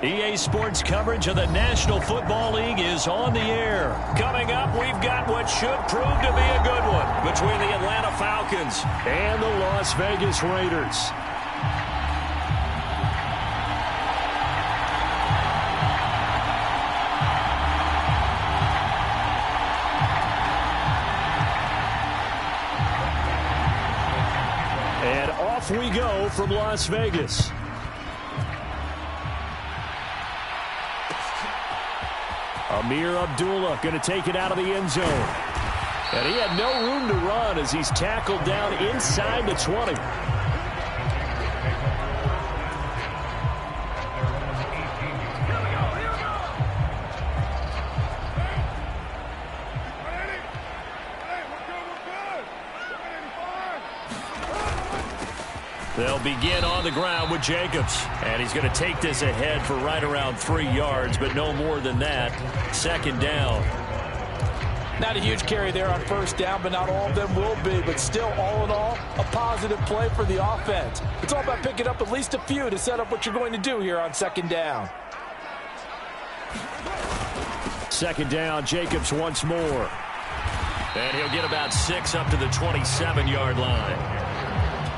EA Sports coverage of the National Football League is on the air. Coming up, we've got what should prove to be a good one between the Atlanta Falcons and the Las Vegas Raiders. And off we go from Las Vegas. Amir Abdullah going to take it out of the end zone. And he had no room to run as he's tackled down inside the 20. They'll begin on the ground with Jacobs. And he's going to take this ahead for right around 3 yards, but no more than that. Second down. Not a huge carry there on first down, but not all of them will be. But still, all in all, a positive play for the offense. It's all about picking up at least a few to set up what you're going to do here on second down. Second down, Jacobs once more. And he'll get about 6 up to the 27-yard line.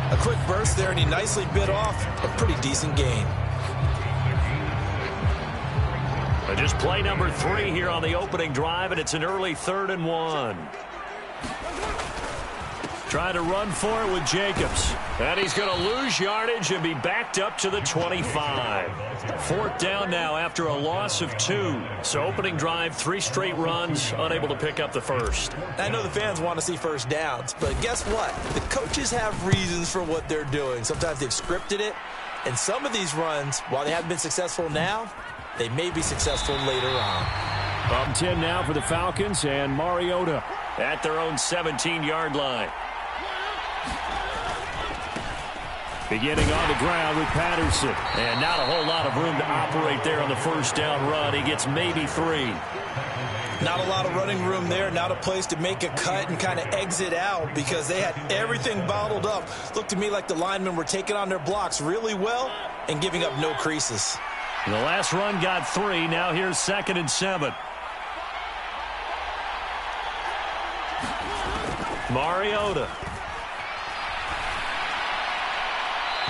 A quick burst there, and he nicely bit off a pretty decent gain. Just play number 3 here on the opening drive, and it's an early 3rd and 1. Trying to run for it with Jacobs. And he's going to lose yardage and be backed up to the 25. 4th down now after a loss of 2. So opening drive, 3 straight runs, unable to pick up the first. I know the fans want to see first downs, but guess what? The coaches have reasons for what they're doing. Sometimes they've scripted it, and some of these runs, while they haven't been successful now, they may be successful later on. Up 10 now for the Falcons, and Mariota at their own 17-yard line. Beginning on the ground with Patterson. And not a whole lot of room to operate there on the first down run. He gets maybe 3. Not a lot of running room there. Not a place to make a cut and kind of exit out because they had everything bottled up. Looked to me like the linemen were taking on their blocks really well and giving up no creases. The last run got 3. Now here's 2nd and 7. Mariota.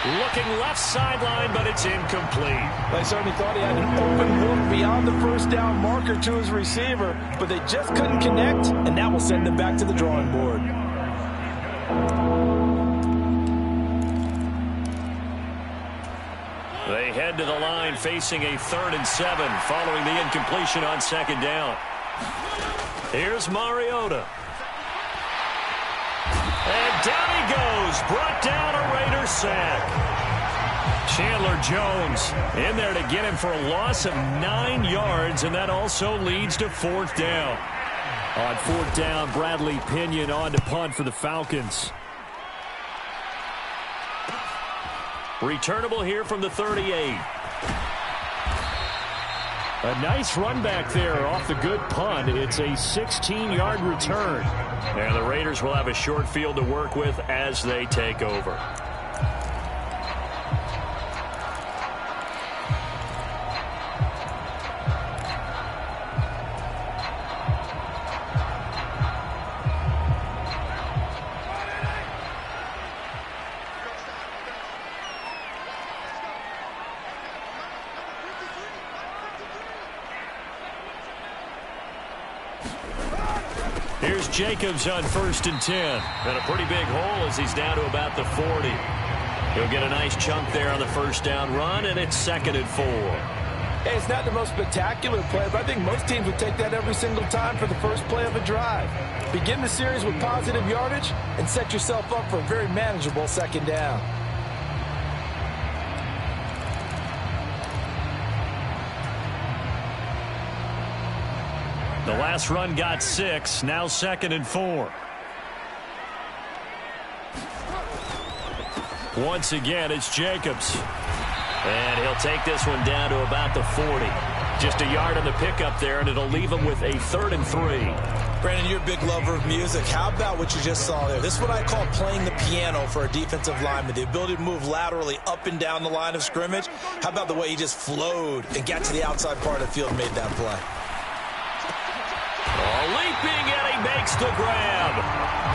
Looking left sideline, but it's incomplete. They certainly thought he had an open look beyond the first down marker to his receiver, but they just couldn't connect, and that will send them back to the drawing board. They head to the line facing a 3rd and 7 following the incompletion on 2nd down. Here's Mariota. And down he goes, brought down a Raider sack. Chandler Jones in there to get him for a loss of 9 yards, and that also leads to 4th down. On 4th down, Bradley Pinion on to punt for the Falcons. Returnable here from the 38. A nice run back there off the good punt. It's a 16-yard return. And the Raiders will have a short field to work with as they take over. Here's Jacobs on 1st and 10. And a pretty big hole as he's down to about the 40. He'll get a nice chunk there on the first down run, and it's 2nd and 4. Hey, it's not the most spectacular play, but I think most teams would take that every single time for the first play of a drive. Begin the series with positive yardage and set yourself up for a very manageable 2nd down. The last run got 6, now 2nd and 4. Once again, it's Jacobs. And he'll take this one down to about the 40. Just a yard on the pickup there, and it'll leave them with a 3rd and 3. Brandon, you're a big lover of music. How about what you just saw there? This is what I call playing the piano for a defensive lineman, the ability to move laterally up and down the line of scrimmage. How about the way he just flowed and got to the outside part of the field and made that play? Leaping, and he makes the grab.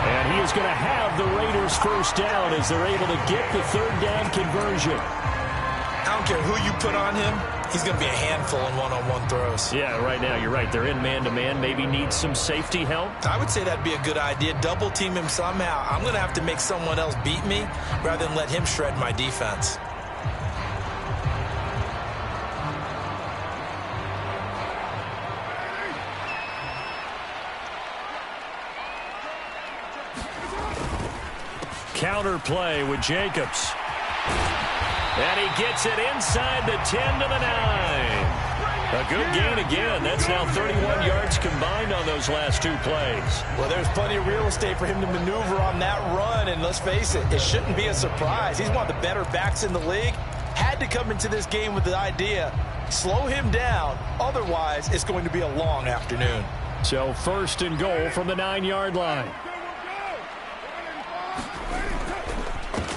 And he is going to have the Raiders first down as they're able to get the 3rd down conversion. I don't care who you put on him. He's going to be a handful in one-on-one throws. Yeah, right now, you're right. They're in man-to-man. Maybe need some safety help. I would say that'd be a good idea. Double team him somehow. I'm going to have to make someone else beat me rather than let him shred my defense. Counter play with Jacobs. And he gets it inside the 10 to the 9. A good gain again. That's now 31 yards combined on those last 2 plays. Well, there's plenty of real estate for him to maneuver on that run. And let's face it, it shouldn't be a surprise. He's one of the better backs in the league. Had to come into this game with the idea, slow him down. Otherwise, it's going to be a long afternoon. So 1st and goal from the 9-yard line.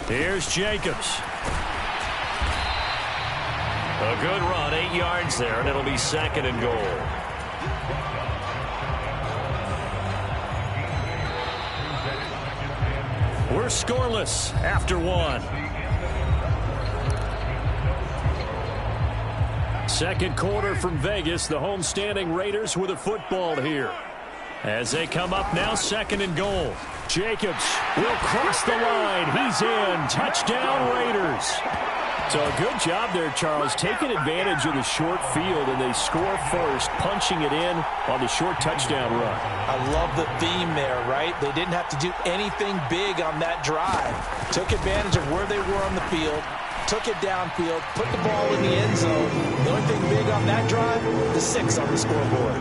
Here's Jacobs. A good run, 8 yards there, and it'll be 2nd and goal. We're scoreless after 1. 2nd quarter from Vegas. The homestanding Raiders with a football here. As they come up now, 2nd and goal. Jacobs will cross the line. He's in. Touchdown, Raiders. So a good job there, Charles, taking advantage of the short field, and they score first, punching it in on the short touchdown run. I love the theme there, right? They didn't have to do anything big on that drive. Took advantage of where they were on the field, took it downfield, put the ball in the end zone. The only thing big on that drive, the 6 on the scoreboard.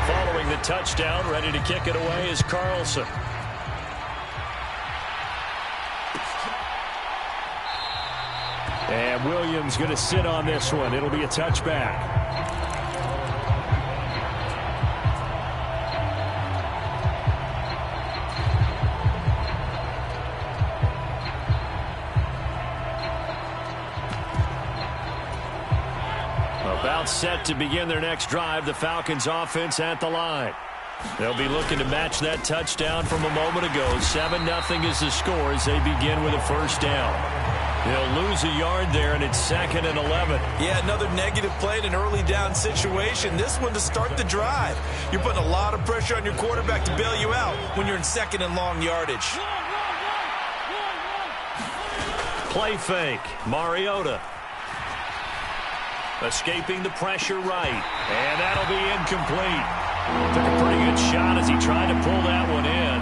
Following the touchdown, ready to kick it away is Carlson. And Williams going to sit on this one. It'll be a touchback. About set to begin their next drive. The Falcons offense at the line. They'll be looking to match that touchdown from a moment ago. 7-0 is the score as they begin with a first down. They'll lose a yard there, and it's 2nd and 11. Yeah, another negative play in an early down situation. This one to start the drive. You're putting a lot of pressure on your quarterback to bail you out when you're in 2nd and long yardage. Play fake. Mariota. Escaping the pressure right. And that'll be incomplete. Took a pretty good shot as he tried to pull that one in.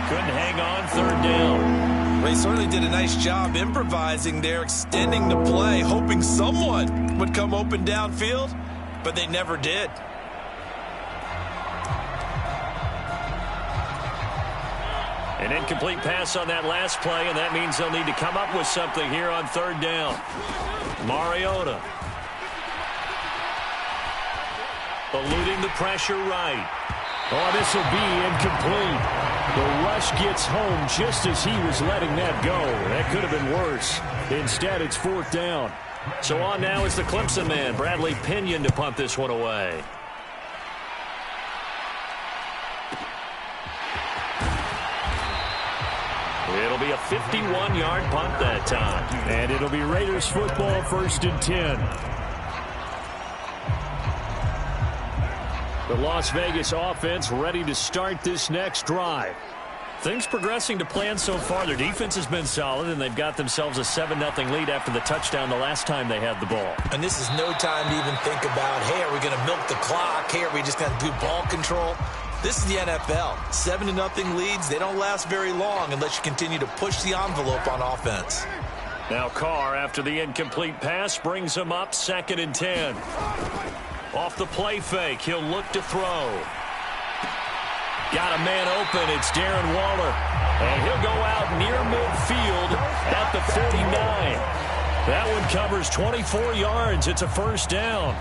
Couldn't hang on, 3rd down. Well, he certainly did a nice job improvising there, extending the play, hoping someone would come open downfield, but they never did. An incomplete pass on that last play, and that means they'll need to come up with something here on 3rd down. Mariota. Eluding the pressure right. Oh, this will be incomplete. The rush gets home just as he was letting that go. That could have been worse. Instead, it's 4th down. So on now is the Clemson man, Bradley Pinion, to punt this one away. It'll be a 51-yard punt that time. And it'll be Raiders football, 1st and 10. The Las Vegas offense ready to start this next drive. Things progressing to plan so far. Their defense has been solid, and they've got themselves a 7-0 lead after the touchdown the last time they had the ball. And this is no time to even think about, hey, are we going to milk the clock? Hey, are we just going to do ball control? This is the NFL. 7-0 leads, they don't last very long unless you continue to push the envelope on offense. Now Carr, after the incomplete pass, brings him up 2nd and 10. Off the play fake, he'll look to throw. Got a man open. It's Darren Waller. And he'll go out near midfield at the 49. That one covers 24 yards. It's a first down.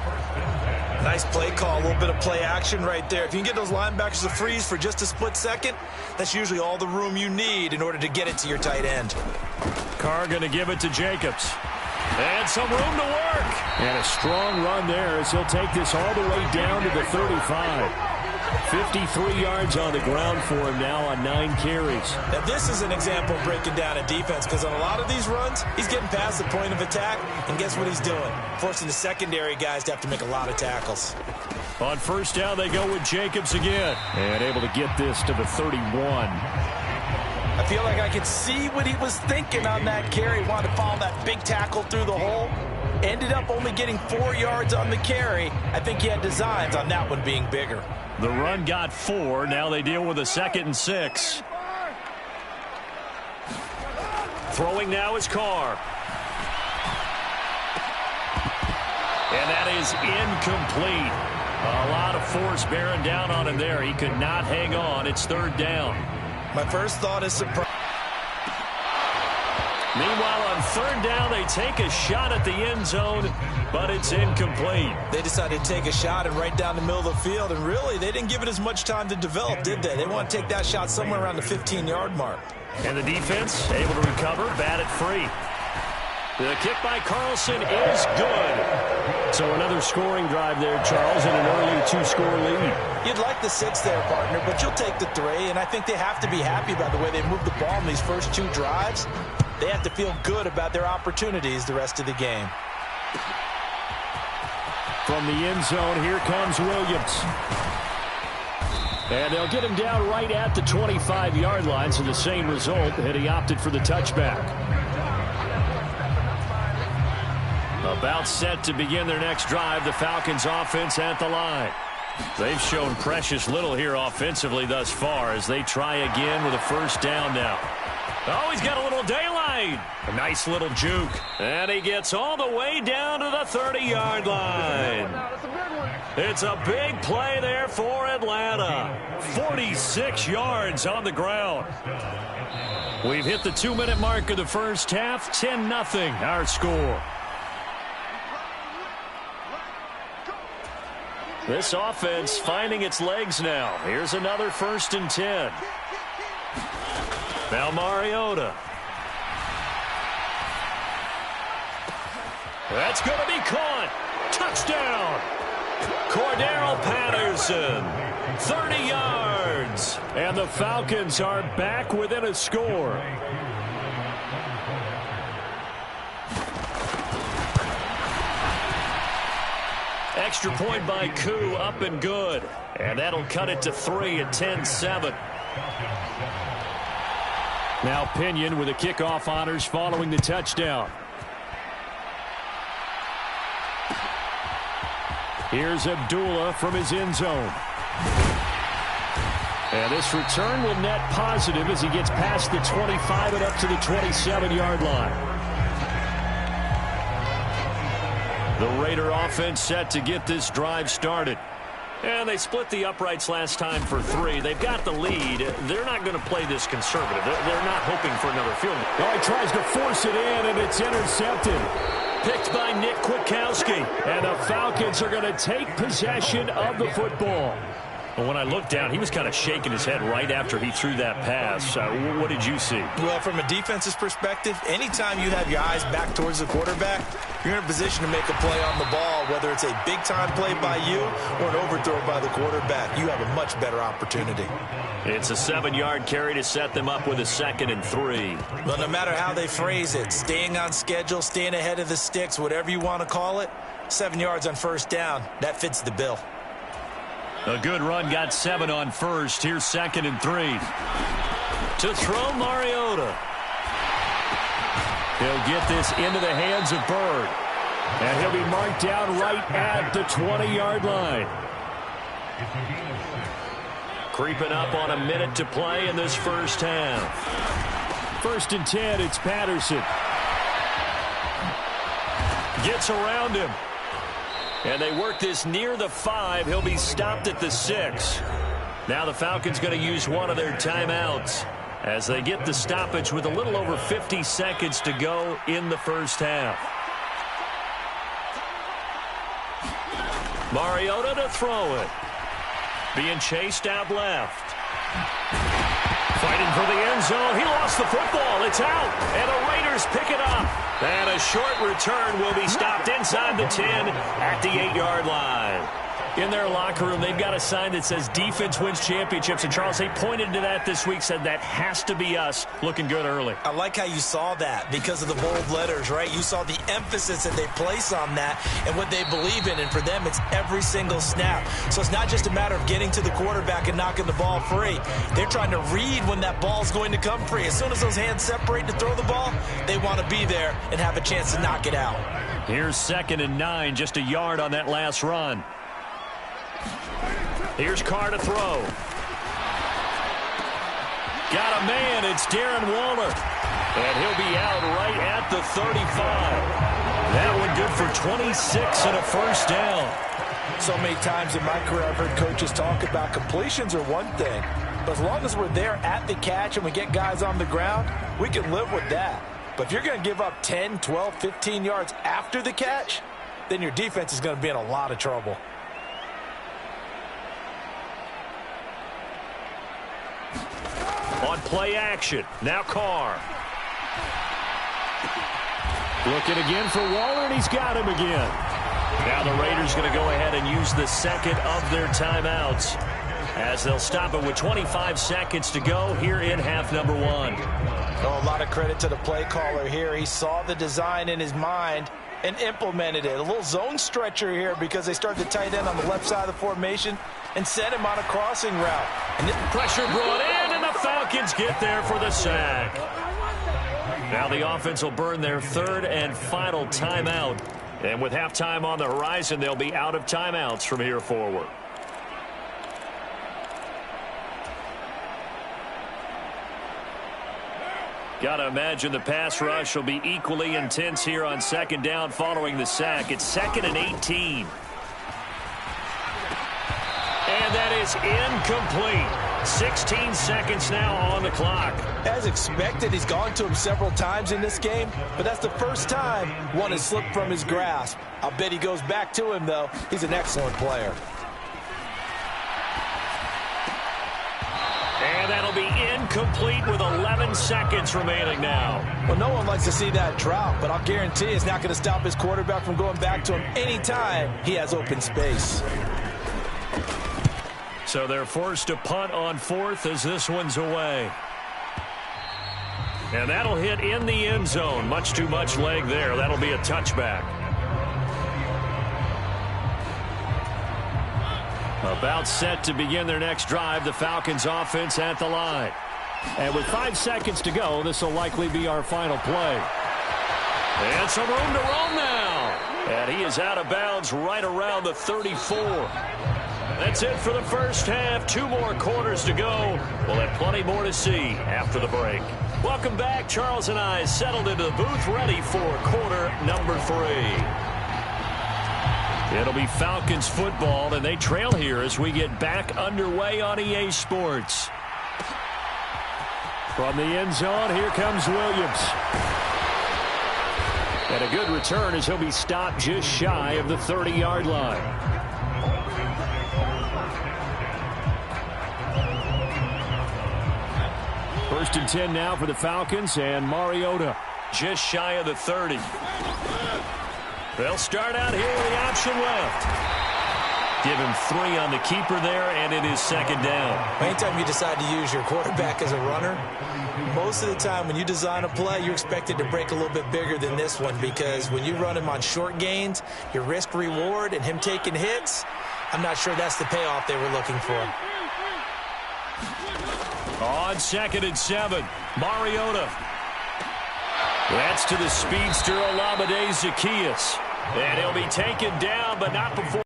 Nice play call, a little bit of play action right there. If you can get those linebackers to freeze for just a split second, that's usually all the room you need in order to get it to your tight end. Carr going to give it to Jacobs. And some room to work. And a strong run there as he'll take this all the way down to the 35. 53 yards on the ground for him now on 9 carries. Now this is an example of breaking down a defense, because on a lot of these runs, he's getting past the point of attack, and guess what he's doing? Forcing the secondary guys to have to make a lot of tackles. On first down, they go with Jacobs again. And able to get this to the 31. I feel like I could see what he was thinking on that carry. Wanted to follow that big tackle through the hole. Ended up only getting 4 yards on the carry. I think he had designs on that one being bigger. The run got 4. Now they deal with a 2nd and 6. Throwing now is Carr. And that is incomplete. A lot of force bearing down on him there. He could not hang on. It's 3rd down. My first thought is surprise. Meanwhile, on 3rd down, they take a shot at the end zone, but it's incomplete. They decided to take a shot and right down the middle of the field, and really, they didn't give it as much time to develop, did they? They want to take that shot somewhere around the 15-yard mark. And the defense able to recover, bat it free. The kick by Carlson is good. So another scoring drive there, Charles, and an early 2-score lead. You'd like the 6 there, partner, but you'll take the 3, and I think they have to be happy by the way they moved the ball in these first 2 drives. They have to feel good about their opportunities the rest of the game. From the end zone, here comes Williams. And they'll get him down right at the 25-yard line, so the same result, and he opted for the touchback. About set to begin their next drive, the Falcons offense at the line. They've shown precious little here offensively thus far as they try again with a first down now. Oh, he's got a little daylight. A nice little juke. And he gets all the way down to the 30-yard line. It's a big play there for Atlanta. 46 yards on the ground. We've hit the 2-minute mark of the first half. 10-0 our score. This offense finding its legs now. Here's another 1st and 10. Now Mariota. That's going to be caught. Touchdown. Cordero Patterson. 30 yards. And the Falcons are back within a score. Extra point by Koo, up and good. And that'll cut it to 3 at 10-7. Now Pinion with the kickoff honors following the touchdown. Here's Abdullah from his end zone. And this return will net positive as he gets past the 25 and up to the 27-yard line. The Raider offense set to get this drive started. And they split the uprights last time for 3. They've got the lead. They're not going to play this conservative. They're not hoping for another field goal. Oh, he tries to force it in, and it's intercepted. Picked by Nick Kwiatkowski. And the Falcons are going to take possession of the football. Well, when I looked down, he was kind of shaking his head right after he threw that pass. What did you see? Well, from a defense's perspective, anytime you have your eyes back towards the quarterback, you're in a position to make a play on the ball, whether it's a big-time play by you or an overthrow by the quarterback. You have a much better opportunity. It's a 7-yard carry to set them up with a 2nd and 3. Well, no matter how they phrase it, staying on schedule, staying ahead of the sticks, whatever you want to call it, 7 yards on first down, that fits the bill. A good run got 7 on first. Here's 2nd and 3. To throw Mariota. He'll get this into the hands of Bird. And he'll be marked down right at the 20-yard line. Creeping up on a minute to play in this first half. 1st and 10, it's Patterson. Gets around him. And they work this near the 5. He'll be stopped at the 6. Now the Falcons going to use one of their timeouts as they get the stoppage with a little over 50 seconds to go in the first half. Mariota to throw it. Being chased out left. Fighting for the end zone. He lost the football. It's out. And the Raiders pick it up. And a short return will be stopped inside the 10 at the 8-yard line. In their locker room, they've got a sign that says defense wins championships. And, Charles, they pointed to that this week, said that has to be us. Looking good early. I like how you saw that because of the bold letters, right? You saw the emphasis that they place on that and what they believe in. And for them, it's every single snap. So it's not just a matter of getting to the quarterback and knocking the ball free. They're trying to read when that ball's going to come free. As soon as those hands separate to throw the ball, they want to be there and have a chance to knock it out. Here's 2nd and 9, just a yard on that last run. Here's Carr to throw. Got a man. It's Darren Waller. And he'll be out right at the 35. That one good for 26 and a first down. So many times in my career I've heard coaches talk about completions are one thing. But as long as we're there at the catch and we get guys on the ground, we can live with that. But if you're going to give up 10, 12, 15 yards after the catch, then your defense is going to be in a lot of trouble. On play action. Now Carr. Looking again for Waller, and he's got him again. Now the Raiders going to go ahead and use the second of their timeouts as they'll stop it with 25 seconds to go here in half number 1. Oh, a lot of credit to the play caller here. He saw the design in his mind and implemented it. A little zone stretcher here because they started the tight end on the left side of the formation and sent him on a crossing route. And this pressure brought in, and the Falcons get there for the sack. Now the offense will burn their 3rd and final timeout. And with halftime on the horizon, they'll be out of timeouts from here forward. Got to imagine the pass rush will be equally intense here on 2nd down following the sack. It's 2nd and 18. And that is incomplete. 16 seconds now on the clock. As expected, he's gone to him several times in this game, but that's the first time one has slipped from his grasp. I'll bet he goes back to him, though. He's an excellent player. And that'll be incomplete with 11 seconds remaining now. Well, no one likes to see that drop, but I'll guarantee it's not going to stop his quarterback from going back to him anytime he has open space. So they're forced to punt on 4th as this one's away. And that'll hit in the end zone. Much too much leg there. That'll be a touchback. About set to begin their next drive, the Falcons offense at the line. And with 5 seconds to go, this will likely be our final play. And some room to roam now. And he is out of bounds right around the 34. That's it for the first half. 2 more quarters to go. We'll have plenty more to see after the break. Welcome back. Charles and I settled into the booth ready for quarter number 3. It'll be Falcons football, and they trail here as we get back underway on EA Sports. From the end zone, here comes Williams. And a good return as he'll be stopped just shy of the 30-yard line. First and 10 now for the Falcons, and Mariota just shy of the 30. They'll start out here with the option left. Give him 3 on the keeper there, and it is 2nd down. Anytime you decide to use your quarterback as a runner, most of the time when you design a play, you're expected to break a little bit bigger than this one because when you run him on short gains, your risk-reward and him taking hits, I'm not sure that's the payoff they were looking for. On 2nd and 7, Mariota. That's to the speedster, Olamide Zaccheaus. And he'll be taken down, but not before.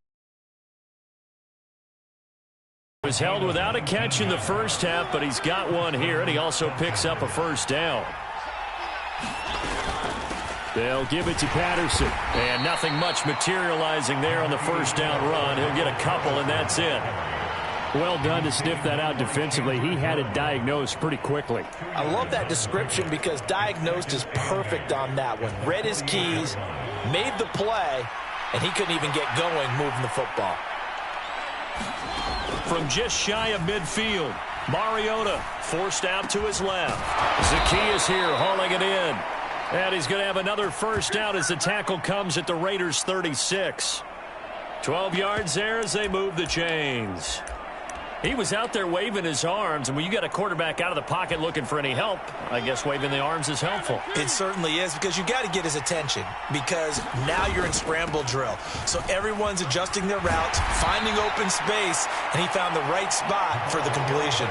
He was held without a catch in the first half, but he's got one here, and he also picks up a first down. They'll give it to Patterson. And nothing much materializing there on the first down run. He'll get a couple, and that's it. Well done to sniff that out defensively. He had it diagnosed pretty quickly. I love that description because diagnosed is perfect on that one. Read his keys, made the play, and he couldn't even get going moving the football. From just shy of midfield, Mariota forced out to his left. Zacchaeus here hauling it in. And he's going to have another first down as the tackle comes at the Raiders' 36. 12 yards there as they move the chains. He was out there waving his arms, and when you got a quarterback out of the pocket looking for any help, I guess waving the arms is helpful. It certainly is, because you got to get his attention, because now you're in scramble drill. So everyone's adjusting their routes, finding open space, and he found the right spot for the completion.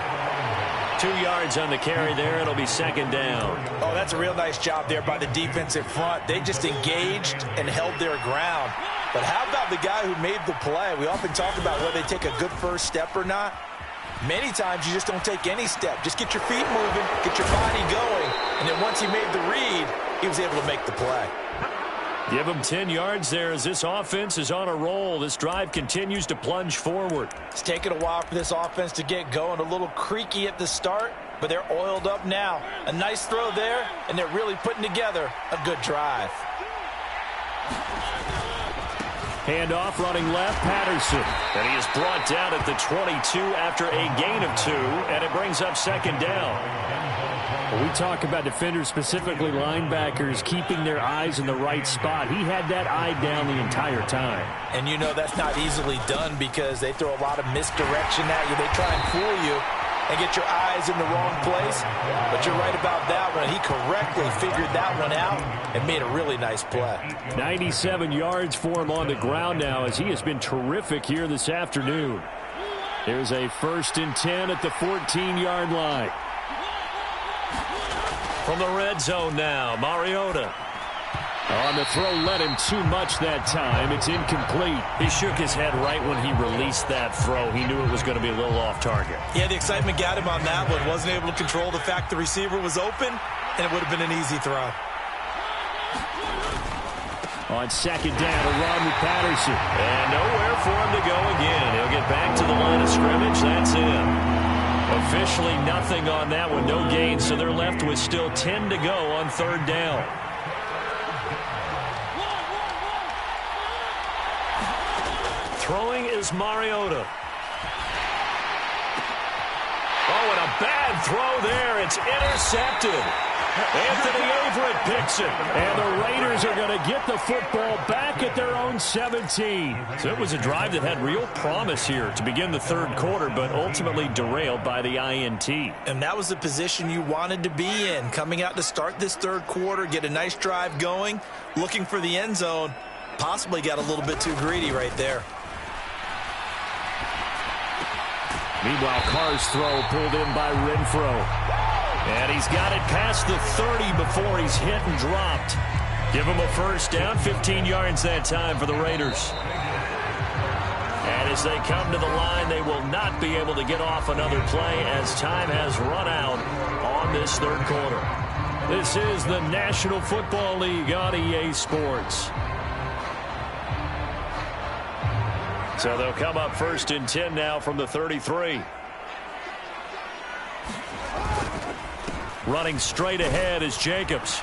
2 yards on the carry there. It'll be second down. Oh, that's a real nice job there by the defensive front. They just engaged and held their ground. But how about the guy who made the play? We often talk about whether they take a good first step or not. Many times you just don't take any step. Just get your feet moving, get your body going, and then once he made the read, he was able to make the play. Give him 10 yards there as this offense is on a roll. This drive continues to plunge forward. It's taken a while for this offense to get going. A little creaky at the start, but they're oiled up now. A nice throw there, and they're really putting together a good drive. Handoff running left, Patterson. And he is brought down at the 22 after a gain of 2, and it brings up second down. When we talk about defenders, specifically linebackers, keeping their eyes in the right spot. He had that eye down the entire time. And you know that's not easily done because they throw a lot of misdirection at you. They try and fool you and get your eyes in the wrong place. But you're right about that one. He correctly figured that one out and made a really nice play. 97 yards for him on the ground now as he has been terrific here this afternoon. There's a 1st and 10 at the 14-yard line. From the red zone now, Mariota. On the throw, led him too much that time. It's incomplete. He shook his head right when he released that throw. He knew it was going to be a little off target. Yeah, the excitement got him on that one. Wasn't able to control the fact the receiver was open, and it would have been an easy throw. On second down, a run with Patterson. And nowhere for him to go again. He'll get back to the line of scrimmage. That's it. Officially nothing on that one. No gain, so they're left with still 10 to go on third down. Throwing is Mariota. Oh, and a bad throw there. It's intercepted. Anthony Averett picks it. And the Raiders are going to get the football back at their own 17. So it was a drive that had real promise here to begin the third quarter, but ultimately derailed by the INT. And that was the position you wanted to be in. Coming out to start this third quarter, get a nice drive going, looking for the end zone. Possibly got a little bit too greedy right there. Meanwhile, Carr's throw pulled in by Renfro. And he's got it past the 30 before he's hit and dropped. Give him a first down, 15 yards that time for the Raiders. And as they come to the line, they will not be able to get off another play as time has run out on this third quarter. This is the National Football League on EA Sports. So they'll come up 1st and 10 now from the 33. Running straight ahead is Jacobs.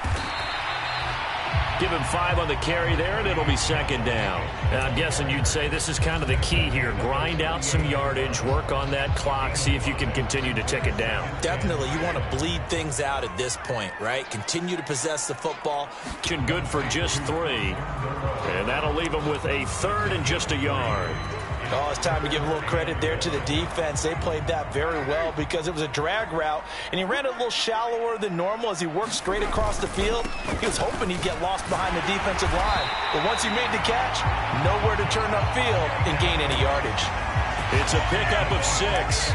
Give him 5 on the carry there, and it'll be second down. And I'm guessing you'd say this is kind of the key here. Grind out some yardage, work on that clock, see if you can continue to tick it down. Definitely. You want to bleed things out at this point, right? Continue to possess the football. Good for just 3. And that'll leave him with a 3rd and just a yard. Oh, it's time to give a little credit there to the defense. They played that very well because it was a drag route, and he ran it a little shallower than normal as he worked straight across the field. He was hoping he'd get lost behind the defensive line. But once he made the catch, nowhere to turn upfield and gain any yardage. It's a pickup of 6.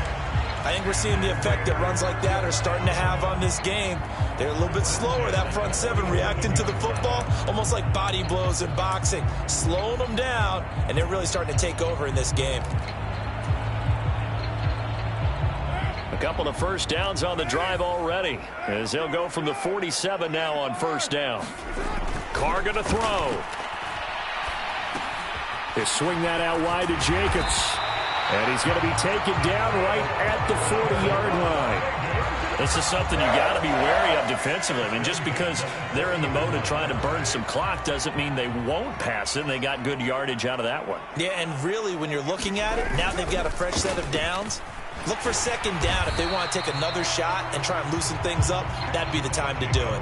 I think we're seeing the effect that runs like that are starting to have on this game. They're a little bit slower, that front 7, reacting to the football, almost like body blows in boxing, slowing them down, and they're really starting to take over in this game. A couple of first downs on the drive already, as they'll go from the 47 now on first down. Carr going to throw. They swing that out wide to Jacobs. And he's going to be taken down right at the 40-yard line. This is something you got to be wary of defensively. I mean, just because they're in the mode of trying to burn some clock doesn't mean they won't pass it. And they got good yardage out of that one. Yeah, and really, when you're looking at it, now they've got a fresh set of downs. Look for second down. If they want to take another shot and try and loosen things up, that'd be the time to do it.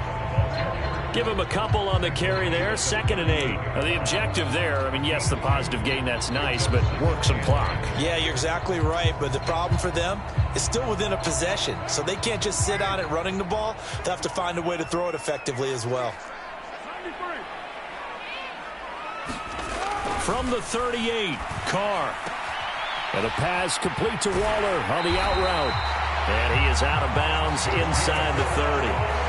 Give him a couple on the carry there. 2nd and 8. Now, the objective there, I mean, yes, the positive gain, that's nice, but work some clock. Yeah, you're exactly right. But the problem for them is still within a possession. So they can't just sit on it running the ball. They'll have to find a way to throw it effectively as well. From the 38, Carr. And a pass complete to Waller on the out route. And he is out of bounds inside the 30.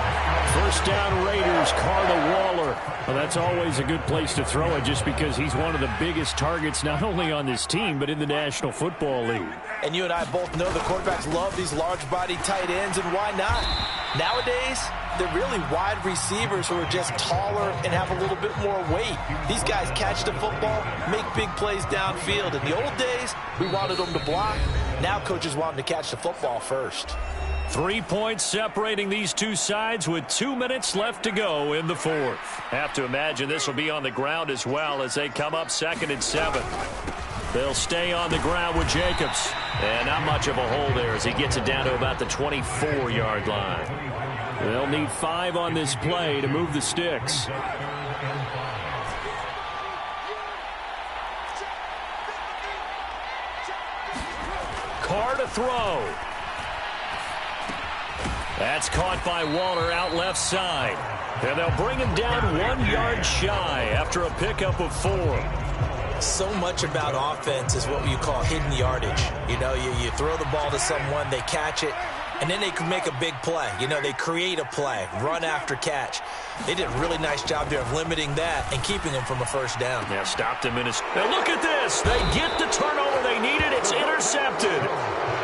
First down Raiders, Carr to Waller. Well, that's always a good place to throw it just because he's one of the biggest targets not only on this team but in the National Football League. And you and I both know the quarterbacks love these large-body tight ends, and why not? Nowadays, they're really wide receivers who are just taller and have a little bit more weight. These guys catch the football, make big plays downfield. In the old days, we wanted them to block. Now coaches want them to catch the football first. 3 points separating these two sides with 2 minutes left to go in the fourth. Have to imagine this will be on the ground as well as they come up 2nd and 7. They'll stay on the ground with Jacobs. And not much of a hole there as he gets it down to about the 24-yard line. They'll need 5 on this play to move the sticks. Carr to throw. That's caught by Waller out left side. And they'll bring him down 1 yard shy after a pickup of 4. So much about offense is what you call hidden yardage. You know, you throw the ball to someone, they catch it, and then they can make a big play. You know, they create a play, run after catch. They did a really nice job there of limiting that and keeping them from a first down. Yeah, stopped him in his... Now look at this. They get the turnover they needed. It's intercepted.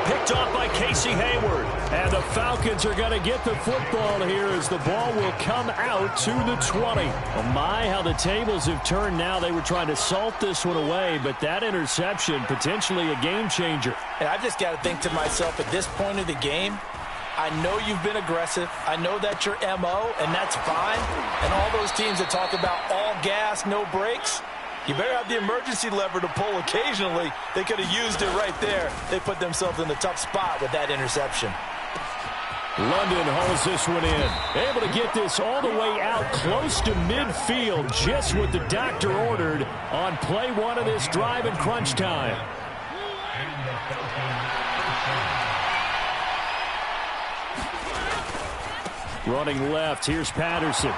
Picked off by Casey Hayward. And the Falcons are going to get the football here as the ball will come out to the 20. Oh my, how the tables have turned now. They were trying to salt this one away, but that interception, potentially a game changer. And I've just got to think to myself, at this point of the game, I know you've been aggressive. I know that's your MO, and that's fine. And all those teams that talk about all gas, no brakes, you better have the emergency lever to pull occasionally. They could have used it right there. They put themselves in a tough spot with that interception. London hauls this one in. Able to get this all the way out close to midfield. Just what the doctor ordered on play 1 of this drive in crunch time. Running left, here's Patterson.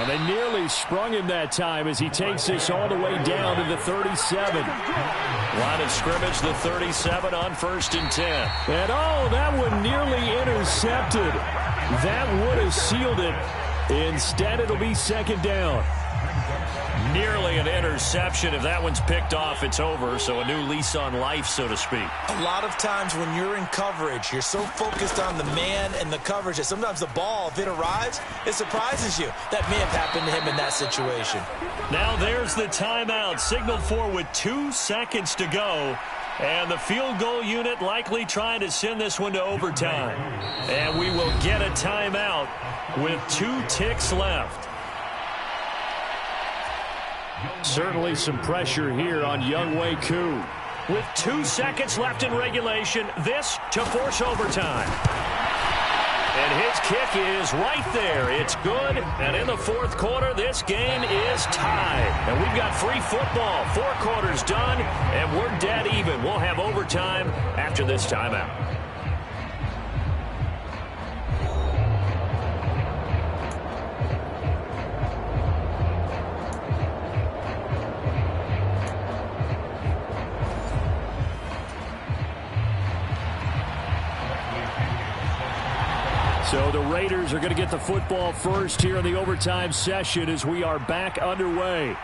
They nearly sprung him that time as he takes this all the way down to the 37. Line of scrimmage, the 37 on 1st and 10. And oh, that one nearly intercepted. That would have sealed it. Instead, it'll be 2nd down. Nearly an interception. If that one's picked off, it's over. So a new lease on life, so to speak. A lot of times when you're in coverage, you're so focused on the man and the coverage that sometimes the ball, if it arrives, it surprises you. That may have happened to him in that situation. Now there's the timeout. Signaled for with 2 seconds to go. And the field goal unit likely trying to send this one to overtime. And we will get a timeout with 2 ticks left. Certainly some pressure here on Younghoe Koo. With 2 seconds left in regulation, this to force overtime. And his kick is right there. It's good. And in the 4th quarter, this game is tied. And we've got free football. 4 quarters done, and we're dead even. We'll have overtime after this timeout. So the Raiders are going to get the football first here in the overtime session as we are back underway.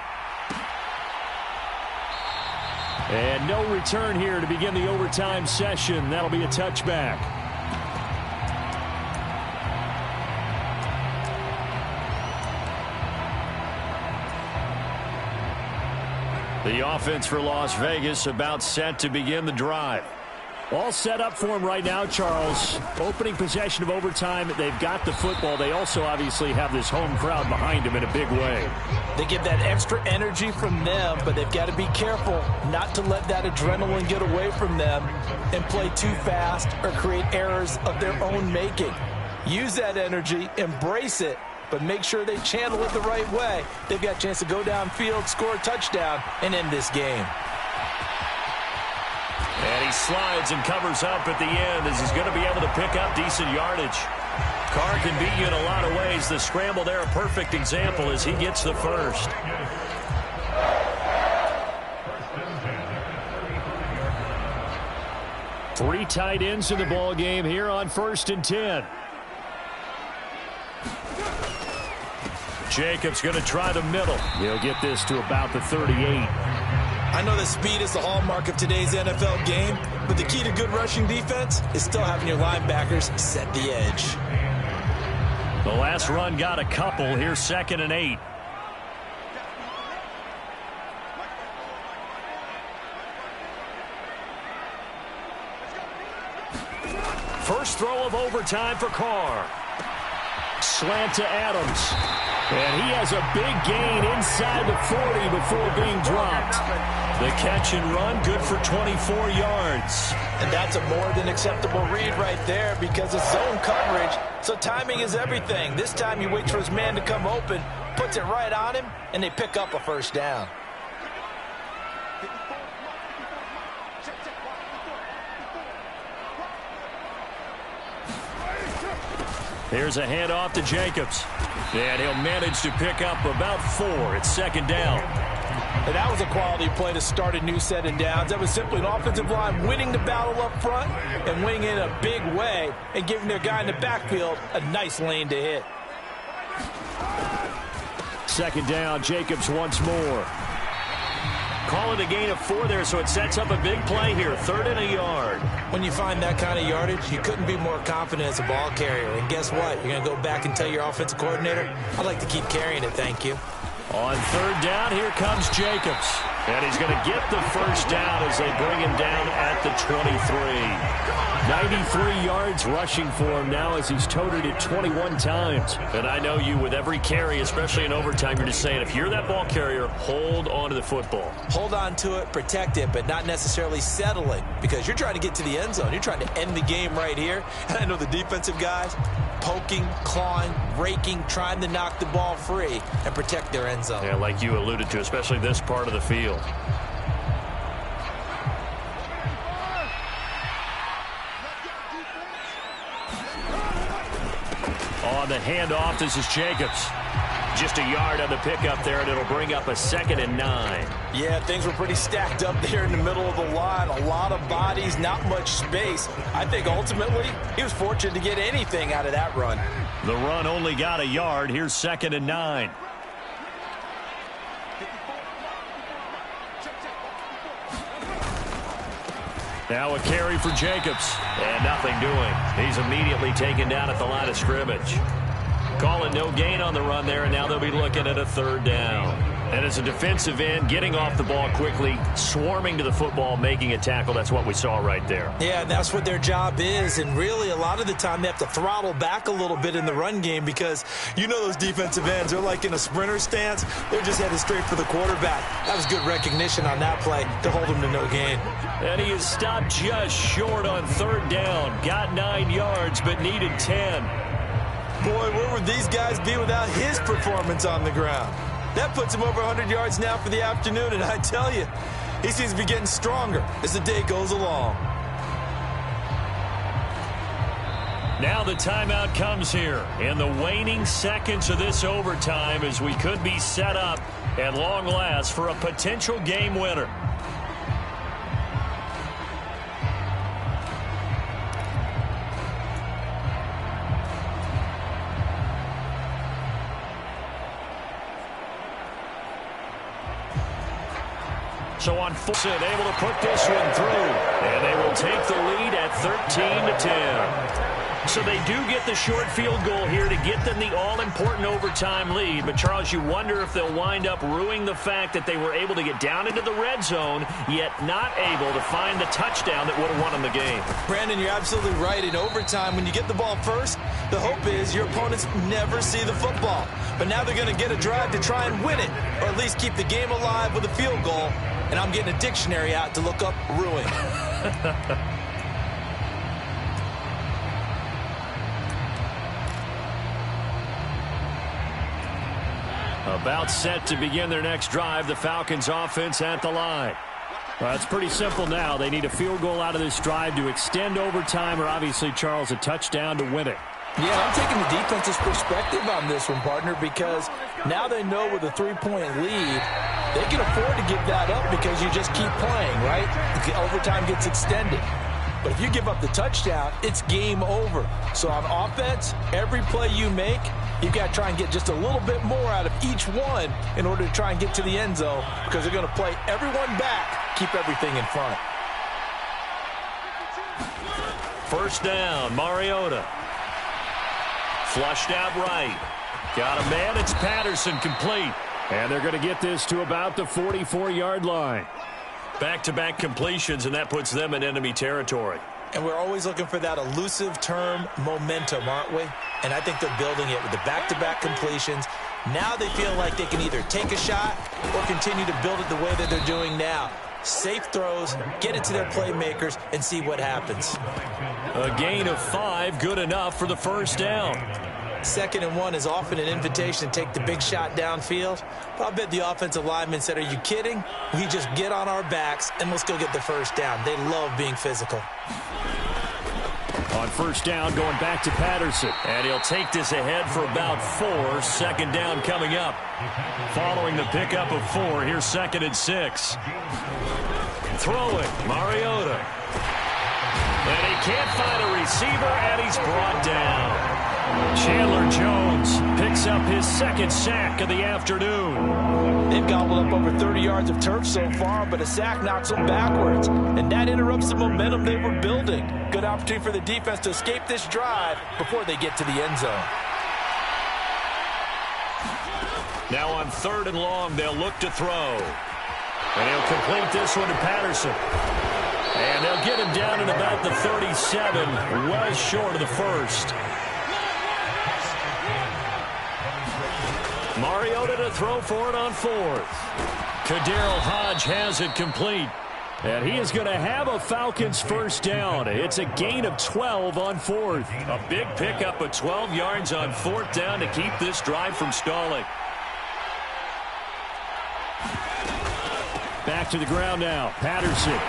And no return here to begin the overtime session. That'll be a touchback. The offense for Las Vegas about set to begin the drive. All set up for him right now, Charles. Opening possession of overtime. They've got the football. They also obviously have this home crowd behind them in a big way. They get that extra energy from them, but they've got to be careful not to let that adrenaline get away from them and play too fast or create errors of their own making. Use that energy, embrace it, but make sure they channel it the right way. They've got a chance to go downfield, score a touchdown, and end this game. And he slides and covers up at the end as he's going to be able to pick up decent yardage. Carr can beat you in a lot of ways. The scramble there, a perfect example as he gets the first. Three tight ends in the ball game here on 1st and 10. Jacobs going to try the middle. He'll get this to about the 38. I know that speed is the hallmark of today's NFL game, but the key to good rushing defense is still having your linebackers set the edge. The last run got a couple. Here's 2nd and 8. First throw of overtime for Carr. Slant to Adams. And he has a big gain inside the 40 before being dropped. The catch and run, good for 24 yards. And that's a more than acceptable read right there because it's zone coverage, so timing is everything. This time he waits for his man to come open, puts it right on him, and they pick up a first down. Here's a handoff to Jacobs. And he'll manage to pick up about 4. It's 2nd down. And that was a quality play to start a new set of downs. That was simply an offensive line winning the battle up front and winning in a big way and giving their guy in the backfield a nice lane to hit. 2nd down, Jacobs once more. Call it a gain of 4 there, so it sets up a big play here. 3rd and a yard. When you find that kind of yardage, you couldn't be more confident as a ball carrier. And guess what? You're going to go back and tell your offensive coordinator, I'd like to keep carrying it, thank you. On 3rd down, here comes Jacobs. And he's going to get the first down as they bring him down at the 23. 93 yards rushing for him now as he's toted it 21 times. And I know you, with every carry, especially in overtime, you're just saying, if you're that ball carrier, hold on to the football. Hold on to it, protect it, but not necessarily settle it because you're trying to get to the end zone. You're trying to end the game right here. And I know the defensive guys poking, clawing, raking, trying to knock the ball free and protect their end zone. Yeah, like you alluded to, especially this part of the field. On the handoff, this is Jacobs. Just a yard on the pickup there, and it'll bring up a 2nd and 9. Yeah, things were pretty stacked up there in the middle of the line. A lot of bodies, not much space. I think ultimately he was fortunate to get anything out of that run. The run only got a yard. Here's 2nd and 9. Now a carry for Jacobs. And nothing doing. He's immediately taken down at the line of scrimmage. Calling no gain on the run there, and now they'll be looking at a 3rd down. And as a defensive end, getting off the ball quickly, swarming to the football, making a tackle, that's what we saw right there. Yeah, that's what their job is, and really a lot of the time they have to throttle back a little bit in the run game because you know those defensive ends, they're like in a sprinter stance. They're just headed straight for the quarterback. That was good recognition on that play to hold him to no gain. And he is stopped just short on 3rd down. Got 9 yards, but needed 10. Boy, where would these guys be without his performance on the ground? That puts him over 100 yards now for the afternoon, and I tell you, he seems to be getting stronger as the day goes along. Now the timeout comes here in the waning seconds of this overtime as we could be set up at long last for a potential game winner. So on foot, able to put this one through. And they will take the lead at 13-10. So they do get the short field goal here to get them the all-important overtime lead. But, Charles, you wonder if they'll wind up ruining the fact that they were able to get down into the red zone, yet not able to find the touchdown that would have won them the game. Brandon, you're absolutely right. In overtime, when you get the ball first, the hope is your opponents never see the football. But now they're going to get a drive to try and win it, or at least keep the game alive with a field goal. And I'm getting a dictionary out to look up ruin. About set to begin their next drive, the Falcons offense at the line. Well, it's pretty simple now. They need a field goal out of this drive to extend overtime, or obviously, Charles, a touchdown to win it. Yeah, I'm taking the defense's perspective on this one, partner, because now they know with a 3-point lead, they can afford to give that up because you just keep playing, right? The overtime gets extended. But if you give up the touchdown, it's game over. So on offense, every play you make, you've got to try and get just a little bit more out of each one in order to try and get to the end zone, because they're going to play everyone back, keep everything in front. First down, Mariota. Flushed out right. Got a man, it's Patterson, complete. And they're going to get this to about the 44-yard line. Back-to-back completions, and that puts them in enemy territory. And we're always looking for that elusive term, momentum, aren't we? And I think they're building it with the back-to-back completions. Now they feel like they can either take a shot or continue to build it the way that they're doing now. Safe throws, get it to their playmakers, and see what happens. A gain of 5, good enough for the first down. 2nd and 1 is often an invitation to take the big shot downfield. But I bet the offensive lineman said, are you kidding? We just get on our backs and let's go get the first down. They love being physical. On first down, going back to Patterson. And he'll take this ahead for about 4. 2nd down coming up. Following the pickup of 4, here's 2nd and 6. Throwing, Mariota. And he can't find a receiver, and he's brought down. Chandler Jones picks up his 2nd sack of the afternoon. They've gobbled up over 30 yards of turf so far, but a sack knocks them backwards. And that interrupts the momentum they were building. Good opportunity for the defense to escape this drive before they get to the end zone. Now on 3rd and long, they'll look to throw. And he'll complete this one to Patterson. And they'll get him down at about the 37, well short of the first. Mariota to throw for it on 4th. Kadarrell Hodge has it complete. And he is going to have a Falcons first down. It's a gain of 12 on 4th. A big pickup of 12 yards on 4th down to keep this drive from stalling. Back to the ground now. Patterson.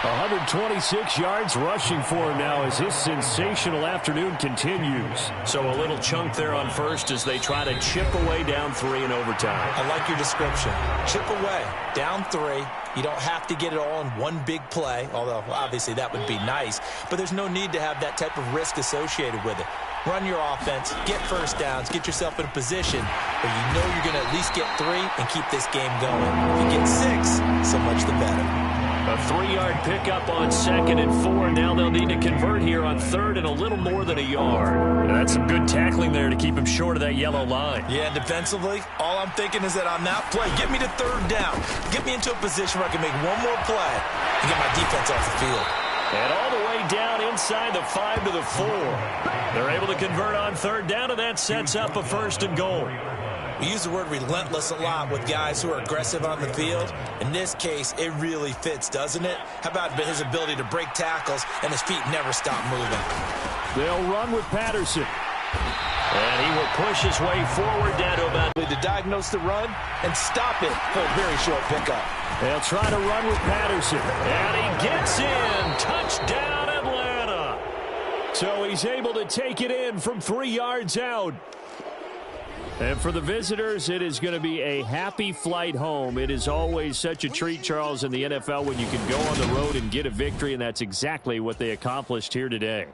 126 yards rushing for him now as his sensational afternoon continues. So a little chunk there on first as they try to chip away down 3 in overtime. I like your description. Chip away, down 3. You don't have to get it all in one big play, although obviously that would be nice. But there's no need to have that type of risk associated with it. Run your offense, get first downs, get yourself in a position where you know you're going to at least get 3 and keep this game going. If you get 6, so much the better. A 3-yard pickup on 2nd and 4. Now they'll need to convert here on 3rd and a little more than a yard. And that's some good tackling there to keep him short of that yellow line. Yeah, and defensively, all I'm thinking is that on that play, get me to 3rd down. Get me into a position where I can make one more play and get my defense off the field. And all the way down inside the 5 to the 4. They're able to convert on 3rd down, and that sets up a 1st and goal. We use the word relentless a lot with guys who are aggressive on the field. In this case, it really fits, doesn't it? How about his ability to break tackles and his feet never stop moving? They'll run with Patterson. And he will push his way forward down to about... To diagnose the run and stop it for a very short pickup. They'll try to run with Patterson. And he gets in. Touchdown, Atlanta. So he's able to take it in from 3 yards out. And for the visitors, it is going to be a happy flight home. It is always such a treat, Charles, in the NFL when you can go on the road and get a victory, and that's exactly what they accomplished here today.